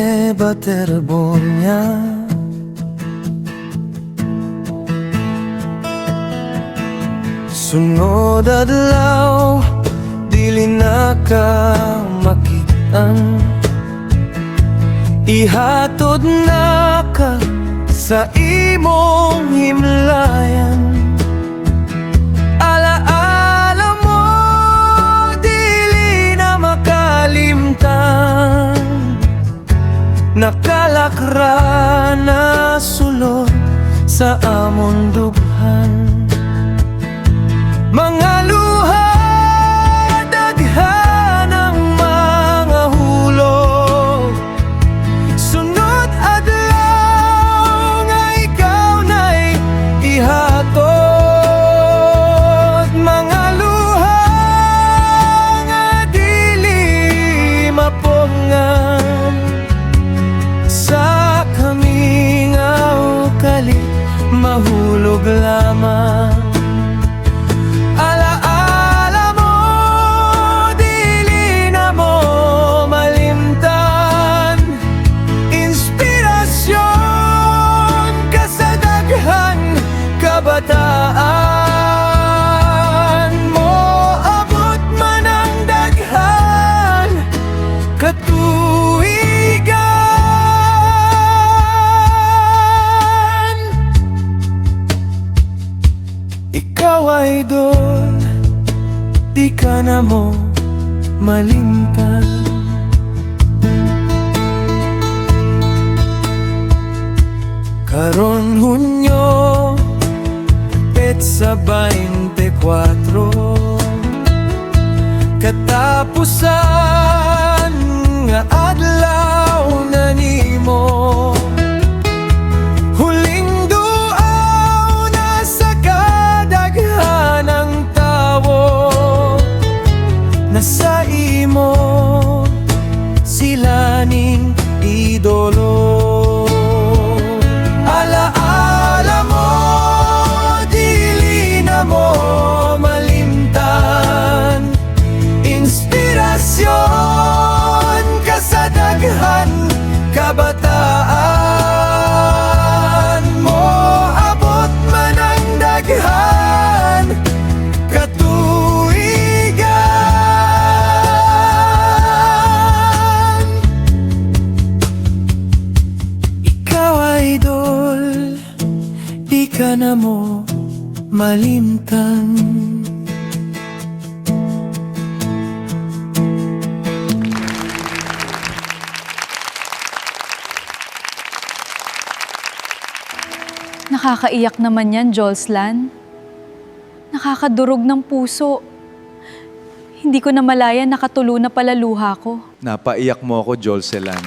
Nueva Terbonia. Sunod adlaw, dili na ka makitan. Ihatod na ka sa imong himlayan. Alaala mo, dili na makalimtan. Nakalakra na sulod sa amon dughan. Mga luha, daghan ang mga hulog. Sunod adlaw nga ikaw na'y ihatod. Mga luha nga dili mapungan. Sa kami nga ukali, mahulog lamang. Alaala mo, dili na mo malimtan. Inspirasyon ka sa daghan kabataan mo. Abot man ang daghan katuigan. Ikaw idol, di ka na mo malimtan. Karon Hunyo, petsa 24, katapusan nga adlaw na nimo. Huling duaw na sa kadaghanang tawo. Nasa imo sila ning idolo. Alaala mo, dili na mo malimtan. Inspirasyon ka sa daghan kabataan mo. Abot man ang daghan katuigan. Ikaw idol, di ka na mo malimtan. Nakakaiyak naman yan, Jolslan. Nakakadurog ng puso. Hindi ko na malaya nakatulo na pala luha ko. Napaiyak mo ako, Jolselan.